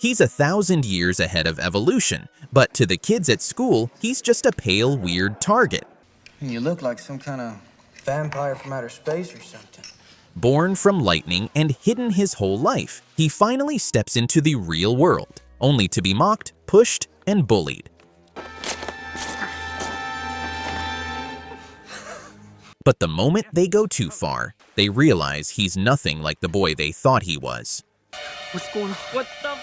He's 1,000 years ahead of evolution, but to the kids at school, he's just a pale, weird target. You look like some kind of vampire from outer space or something. Born from lightning and hidden his whole life, he finally steps into the real world, only to be mocked, pushed, and bullied. But the moment they go too far, they realize he's nothing like the boy they thought he was. What's going on? What the?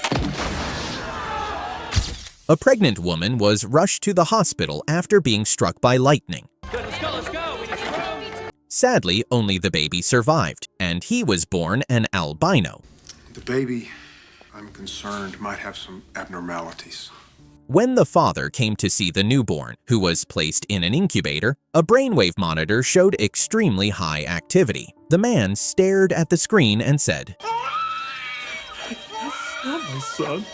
A pregnant woman was rushed to the hospital after being struck by lightning. Good, let's go, let's go. We need to go. Sadly, only the baby survived, and he was born an albino. The baby, I'm concerned, might have some abnormalities. When the father came to see the newborn, who was placed in an incubator, a brainwave monitor showed extremely high activity. The man stared at the screen and said, Not my son.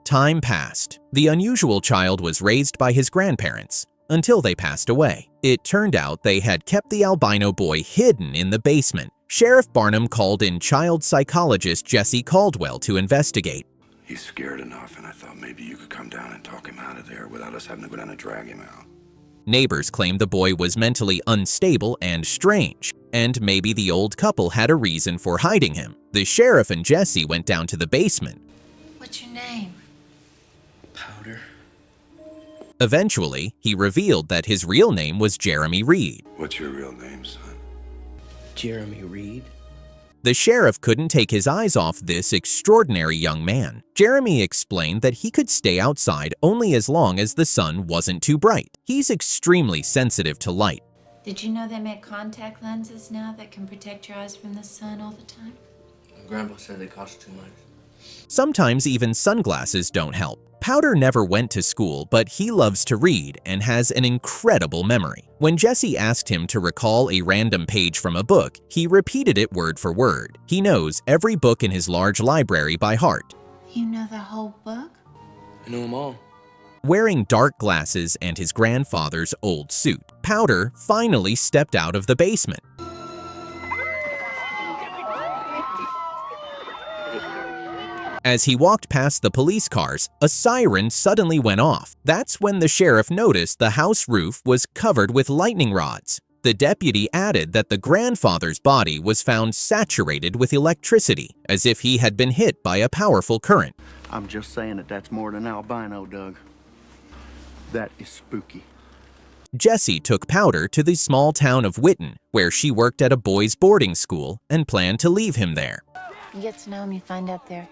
Time passed. The unusual child was raised by his grandparents until they passed away. It turned out they had kept the albino boy hidden in the basement. Sheriff Barnum called in child psychologist Jesse Caldwell to investigate. He's scared enough, and I thought maybe you could come down and talk him out of there without us having to go down and drag him out. Neighbors claimed the boy was mentally unstable and strange, and maybe the old couple had a reason for hiding him. The sheriff and Jesse went down to the basement. What's your name? Powder. Eventually, he revealed that his real name was Jeremy Reed. What's your real name, son? Jeremy Reed. The sheriff couldn't take his eyes off this extraordinary young man. Jeremy explained that he could stay outside only as long as the sun wasn't too bright. He's extremely sensitive to light. Did you know they make contact lenses now that can protect your eyes from the sun all the time? Grandpa said they cost too much. Sometimes even sunglasses don't help. Powder never went to school, but he loves to read and has an incredible memory. When Jesse asked him to recall a random page from a book, he repeated it word for word. He knows every book in his large library by heart. You know the whole book? I know them all. Wearing dark glasses and his grandfather's old suit, Powder finally stepped out of the basement. As he walked past the police cars, a siren suddenly went off. That's when the sheriff noticed the house roof was covered with lightning rods. The deputy added that the grandfather's body was found saturated with electricity, as if he had been hit by a powerful current. I'm just saying that that's more than albino, Doug. That is spooky. Jesse took Powder to the small town of Witten, where she worked at a boys' boarding school and planned to leave him there. You get to know him, you find out they're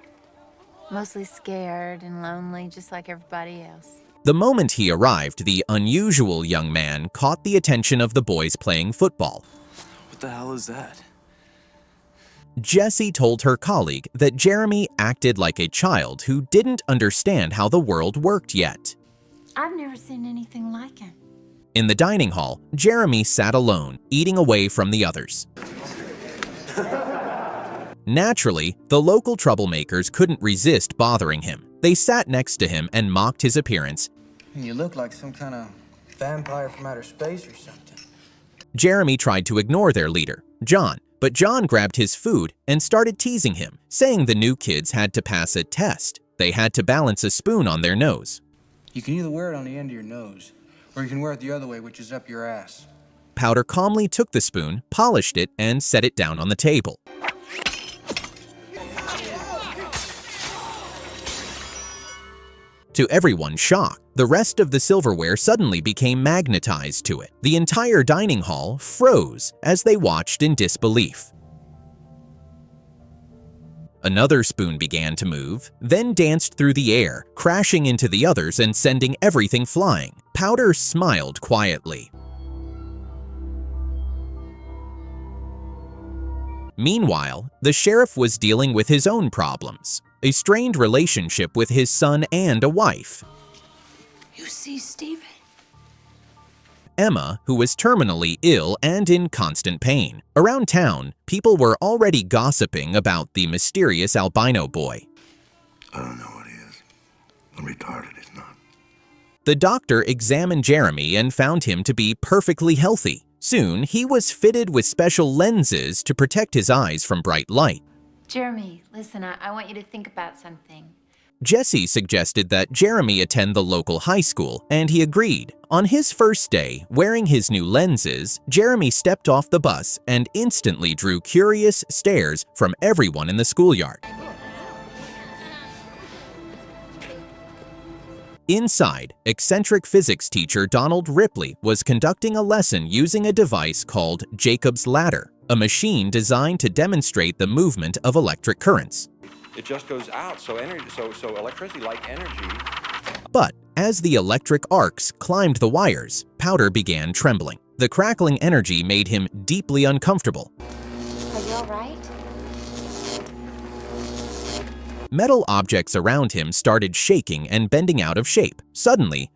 mostly scared and lonely, just like everybody else. The moment he arrived, the unusual young man caught the attention of the boys playing football. What the hell is that? Jessie told her colleague that Jeremy acted like a child who didn't understand how the world worked yet. I've never seen anything like him. In the dining hall, Jeremy sat alone, eating away from the others. Naturally, the local troublemakers couldn't resist bothering him. They sat next to him and mocked his appearance. You look like some kind of vampire from outer space or something. Jeremy tried to ignore their leader, John, but John grabbed his food and started teasing him, saying the new kids had to pass a test. They had to balance a spoon on their nose. You can either wear it on the end of your nose, or you can wear it the other way, which is up your ass. Powder calmly took the spoon, polished it, and set it down on the table. To everyone's shock, the rest of the silverware suddenly became magnetized to it. The entire dining hall froze as they watched in disbelief. Another spoon began to move, then danced through the air, crashing into the others and sending everything flying. Powder smiled quietly. Meanwhile, the sheriff was dealing with his own problems. A strained relationship with his son and a wife. You see, Stephen? Emma, who was terminally ill and in constant pain. Around town, people were already gossiping about the mysterious albino boy. I don't know what he is. I'm retarded, he's not. The doctor examined Jeremy and found him to be perfectly healthy. Soon, he was fitted with special lenses to protect his eyes from bright light. Jeremy, listen, I want you to think about something. Jesse suggested that Jeremy attend the local high school, and he agreed. On his first day, wearing his new lenses, Jeremy stepped off the bus and instantly drew curious stares from everyone in the schoolyard. Inside, eccentric physics teacher Donald Ripley was conducting a lesson using a device called Jacob's Ladder, a machine designed to demonstrate the movement of electric currents. It just goes out, so electricity, like energy. But as the electric arcs climbed the wires, Powder began trembling. The crackling energy made him deeply uncomfortable. Are you all right? Metal objects around him started shaking and bending out of shape. Suddenly,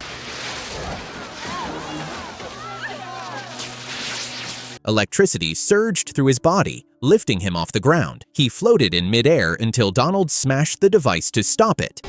electricity surged through his body, lifting him off the ground. He floated in midair until Donald smashed the device to stop it.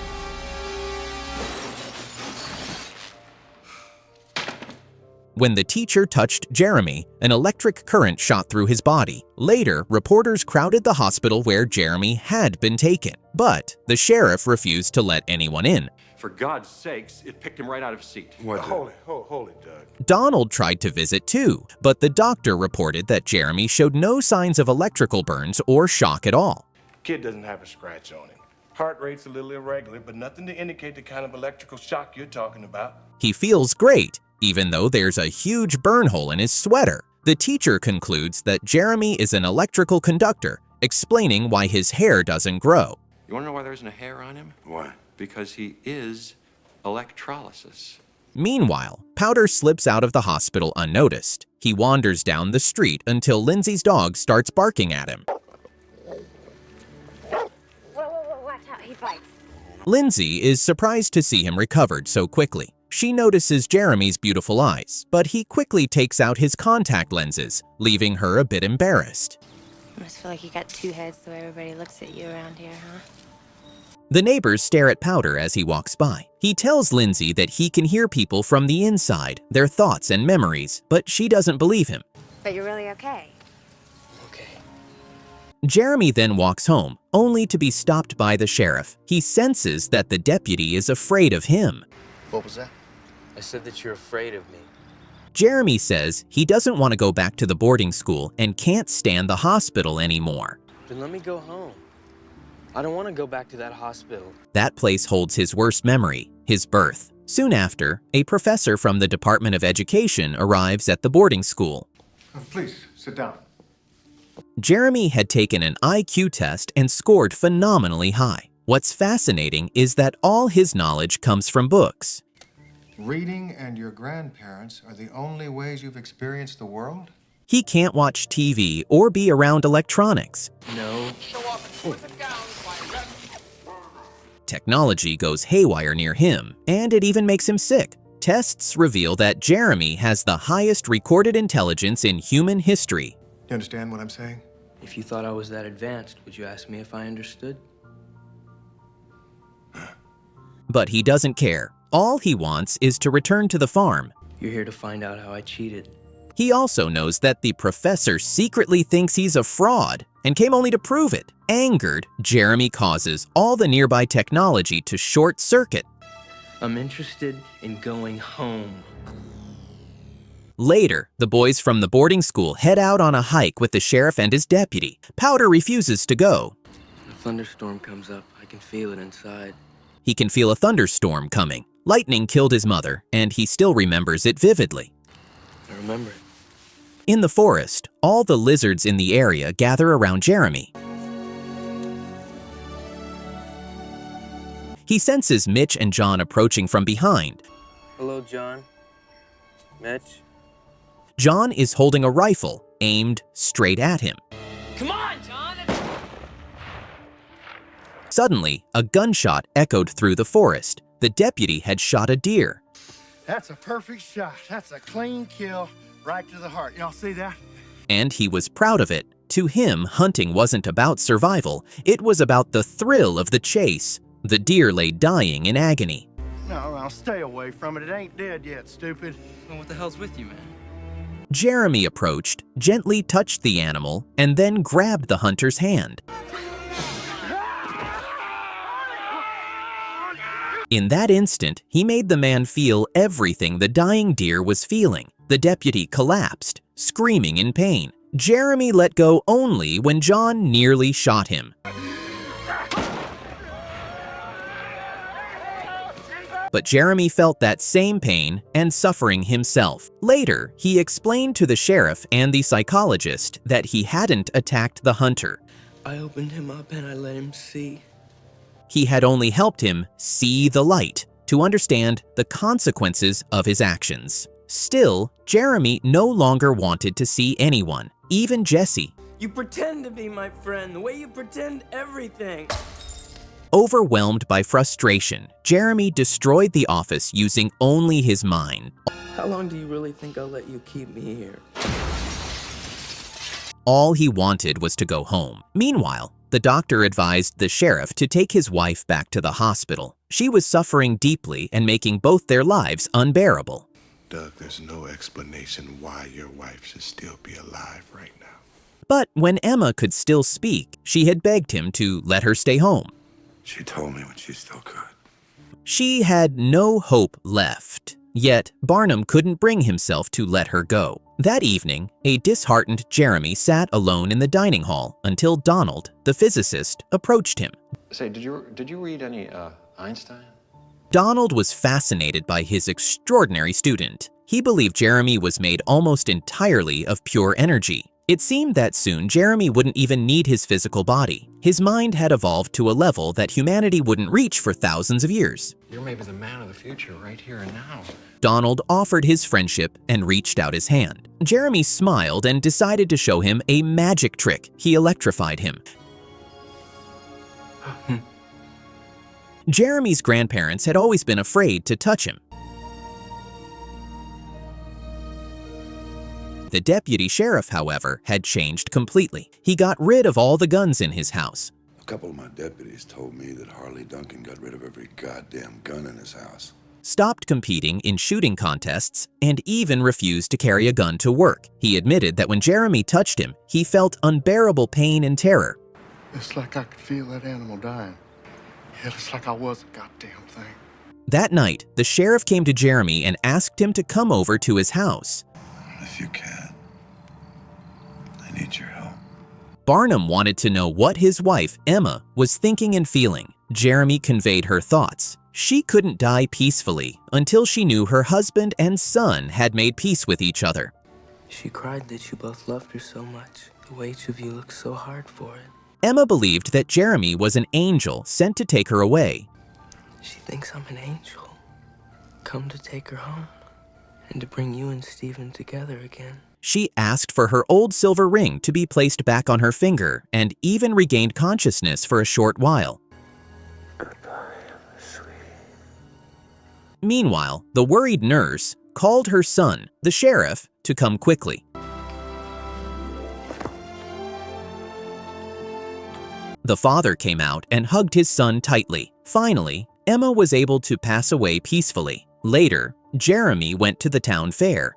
When the teacher touched Jeremy, an electric current shot through his body. Later, reporters crowded the hospital where Jeremy had been taken, but the sheriff refused to let anyone in. For God's sakes, it picked him right out of his seat. Hold it, Doug. Donald tried to visit too, but the doctor reported that Jeremy showed no signs of electrical burns or shock at all. Kid doesn't have a scratch on him. Heart rate's a little irregular, but nothing to indicate the kind of electrical shock you're talking about. He feels great, even though there's a huge burn hole in his sweater. The teacher concludes that Jeremy is an electrical conductor, explaining why his hair doesn't grow. You want to know why there isn't a hair on him? Why? Because he is electrolysis. Meanwhile, Powder slips out of the hospital unnoticed. He wanders down the street until Lindsay's dog starts barking at him. Whoa, watch out, he bites. Lindsay is surprised to see him recovered so quickly. She notices Jeremy's beautiful eyes, but he quickly takes out his contact lenses, leaving her a bit embarrassed. I must feel like you got two heads the way everybody looks at you around here, huh? The neighbors stare at Powder as he walks by. He tells Lindsay that he can hear people from the inside, their thoughts and memories, but she doesn't believe him. But you're really okay. Okay. Jeremy then walks home, only to be stopped by the sheriff. He senses that the deputy is afraid of him. What was that? I said that you're afraid of me. Jeremy says he doesn't want to go back to the boarding school and can't stand the hospital anymore. Then let me go home. I don't want to go back to that hospital. That place holds his worst memory, his birth. Soon after, a professor from the Department of Education arrives at the boarding school. Please, sit down. Jeremy had taken an IQ test and scored phenomenally high. What's fascinating is that all his knowledge comes from books. Reading and your grandparents are the only ways you've experienced the world? He can't watch TV or be around electronics. No. Technology goes haywire near him, and it even makes him sick. Tests reveal that Jeremy has the highest recorded intelligence in human history. You understand what I'm saying? If you thought I was that advanced, would you ask me if I understood? But he doesn't care. All he wants is to return to the farm. You're here to find out how I cheated. He also knows that the professor secretly thinks he's a fraud and came only to prove it. Angered, Jeremy causes all the nearby technology to short circuit. I'm interested in going home. Later, the boys from the boarding school head out on a hike with the sheriff and his deputy. Powder refuses to go. A thunderstorm comes up. I can feel it inside. He can feel a thunderstorm coming. Lightning killed his mother, and he still remembers it vividly. I remember it. In the forest, all the lizards in the area gather around Jeremy. He senses Mitch and John approaching from behind. Hello, John. Mitch. John is holding a rifle, aimed straight at him. Come on, John! Suddenly, a gunshot echoed through the forest. The deputy had shot a deer. That's a perfect shot. That's a clean kill right to the heart. Y'all see that? And he was proud of it. To him, hunting wasn't about survival. It was about the thrill of the chase. The deer lay dying in agony. No, stay away from it. It ain't dead yet, stupid. Well, what the hell's with you, man? Jeremy approached, gently touched the animal, and then grabbed the hunter's hand. In that instant, he made the man feel everything the dying deer was feeling. The deputy collapsed, screaming in pain. Jeremy let go only when John nearly shot him. But Jeremy felt that same pain and suffering himself. Later, he explained to the sheriff and the psychologist that he hadn't attacked the hunter. I opened him up and I let him see. He had only helped him see the light, to understand the consequences of his actions. Still, Jeremy no longer wanted to see anyone, even Jesse. You pretend to be my friend, the way you pretend everything. Overwhelmed by frustration, Jeremy destroyed the office using only his mind. How long do you really think I'll let you keep me here? All he wanted was to go home. Meanwhile, the doctor advised the sheriff to take his wife back to the hospital. She was suffering deeply and making both their lives unbearable. Doug, there's no explanation why your wife should still be alive right now. But when Emma could still speak, she had begged him to let her stay home. She told me when she still could. She had no hope left. Yet, Barnum couldn't bring himself to let her go. That evening, a disheartened Jeremy sat alone in the dining hall until Donald, the physicist, approached him. Say, did you read any Einstein? Donald was fascinated by his extraordinary student. He believed Jeremy was made almost entirely of pure energy. It seemed that soon Jeremy wouldn't even need his physical body. His mind had evolved to a level that humanity wouldn't reach for thousands of years. You're maybe the man of the future right here and now. Donald offered his friendship and reached out his hand. Jeremy smiled and decided to show him a magic trick. He electrified him. Jeremy's grandparents had always been afraid to touch him. The deputy sheriff, however, had changed completely. He got rid of all the guns in his house. A couple of my deputies told me that Harley Duncan got rid of every goddamn gun in his house. Stopped competing in shooting contests, and even refused to carry a gun to work. He admitted that when Jeremy touched him, he felt unbearable pain and terror. It's like I could feel that animal dying. Yet it's like I was a goddamn thing. That night, the sheriff came to Jeremy and asked him to come over to his house. If you can, I need your help. Barnum wanted to know what his wife, Emma, was thinking and feeling. Jeremy conveyed her thoughts. She couldn't die peacefully until she knew her husband and son had made peace with each other. She cried that you both loved her so much, the way each of you looked so hard for it. Emma believed that Jeremy was an angel sent to take her away. She thinks I'm an angel, come to take her home and to bring you and Stephen together again. She asked for her old silver ring to be placed back on her finger and even regained consciousness for a short while. Goodbye, sweetie. Meanwhile, the worried nurse called her son, the sheriff, to come quickly. The father came out and hugged his son tightly. Finally, Emma was able to pass away peacefully. Later, Jeremy went to the town fair.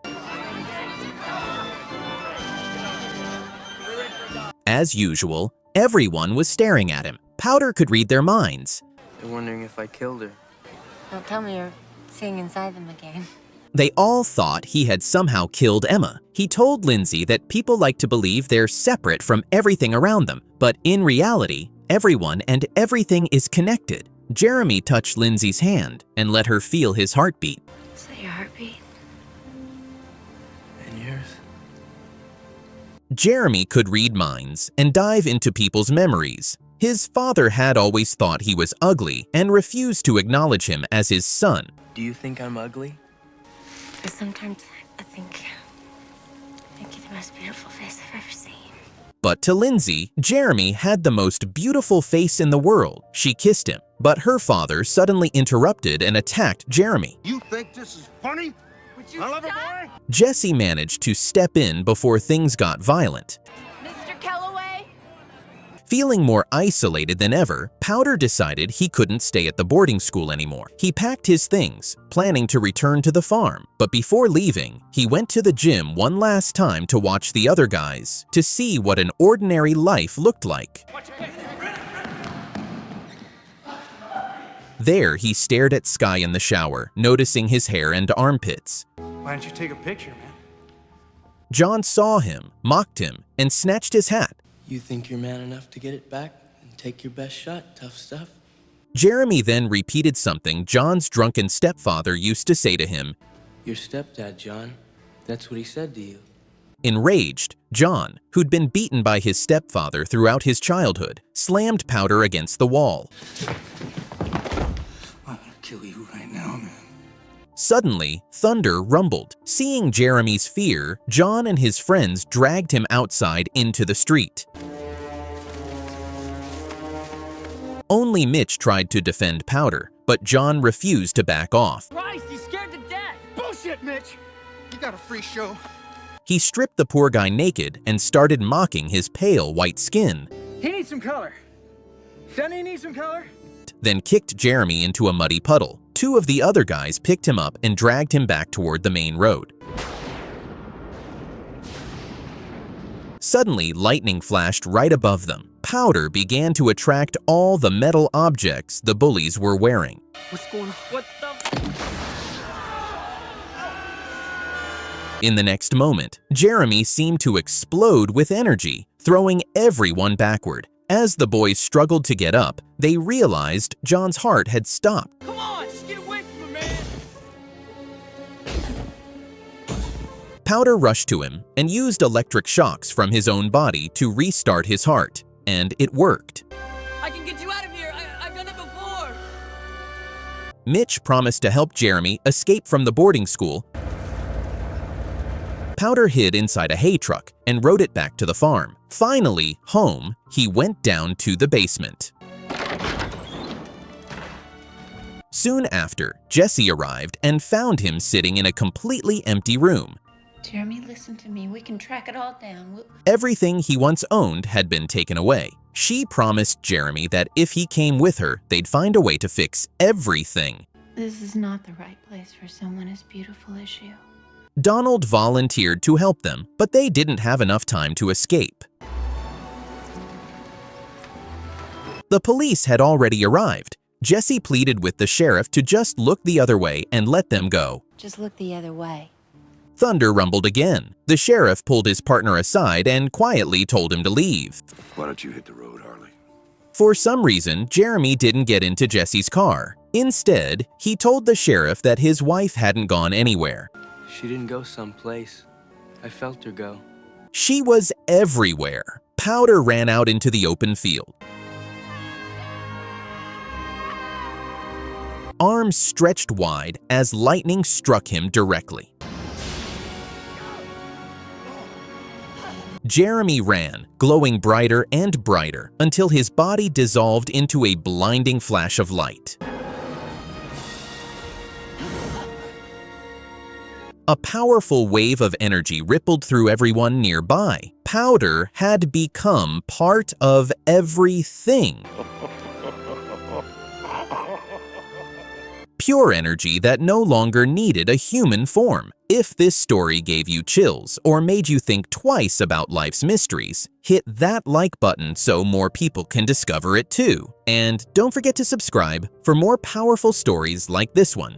As usual, everyone was staring at him. Powder could read their minds. They're wondering if I killed her. Don't tell me you're seeing inside them again. They all thought he had somehow killed Emma. He told Lindsay that people like to believe they're separate from everything around them, but in reality, everyone and everything is connected. Jeremy touched Lindsay's hand and let her feel his heartbeat. Is that your heartbeat? And yours? Jeremy could read minds and dive into people's memories. His father had always thought he was ugly and refused to acknowledge him as his son. Do you think I'm ugly? But sometimes I think you're the most beautiful face I've ever seen. But to Lindsay, Jeremy had the most beautiful face in the world. She kissed him, but her father suddenly interrupted and attacked Jeremy. You think this is funny? Would you Lover stop? boy? Jesse managed to step in before things got violent. Mr. Kellaway? Feeling more isolated than ever, Powder decided he couldn't stay at the boarding school anymore. He packed his things, planning to return to the farm. But before leaving, he went to the gym one last time to watch the other guys, to see what an ordinary life looked like. There, he stared at Sky in the shower, noticing his hair and armpits. Why don't you take a picture, man? John saw him, mocked him, and snatched his hat. You think you're man enough to get it back and take your best shot, tough stuff? Jeremy then repeated something John's drunken stepfather used to say to him. Your stepdad, John. That's what he said to you. Enraged, John, who'd been beaten by his stepfather throughout his childhood, slammed Powder against the wall. I'm gonna kill you right now, man. Suddenly, thunder rumbled. Seeing Jeremy's fear, John and his friends dragged him outside into the street. Only Mitch tried to defend Powder, but John refused to back off. Christ, he's scared to death! Bullshit, Mitch! You got a free show. He stripped the poor guy naked and started mocking his pale white skin. He needs some color. Doesn't he need some color? Then kicked Jeremy into a muddy puddle. Two of the other guys picked him up and dragged him back toward the main road. Suddenly, lightning flashed right above them. Powder began to attract all the metal objects the bullies were wearing. What's going on? What the? In the next moment, Jeremy seemed to explode with energy, throwing everyone backward. As the boys struggled to get up, they realized John's heart had stopped. Come on, just get away from him, man! Powder rushed to him and used electric shocks from his own body to restart his heart, and it worked. I can get you out of here. I've done it before. Mitch promised to help Jeremy escape from the boarding school. Powder hid inside a hay truck and rode it back to the farm. Finally, home, he went down to the basement. Soon after, Jesse arrived and found him sitting in a completely empty room. Jeremy, listen to me. We can track it all down. Everything he once owned had been taken away. She promised Jeremy that if he came with her, they'd find a way to fix everything. This is not the right place for someone as beautiful as you. Donald volunteered to help them, but they didn't have enough time to escape. The police had already arrived. Jesse pleaded with the sheriff to just look the other way and let them go. Just look the other way. Thunder rumbled again. The sheriff pulled his partner aside and quietly told him to leave. Why don't you hit the road, Harley? For some reason, Jeremy didn't get into Jesse's car. Instead, he told the sheriff that his wife hadn't gone anywhere. She didn't go someplace. I felt her go. She was everywhere. Powder ran out into the open field. Arms stretched wide as lightning struck him directly. Jeremy ran, glowing brighter and brighter until his body dissolved into a blinding flash of light. A powerful wave of energy rippled through everyone nearby. Powder had become part of everything. Pure energy that no longer needed a human form. If this story gave you chills or made you think twice about life's mysteries, hit that like button so more people can discover it too. And don't forget to subscribe for more powerful stories like this one.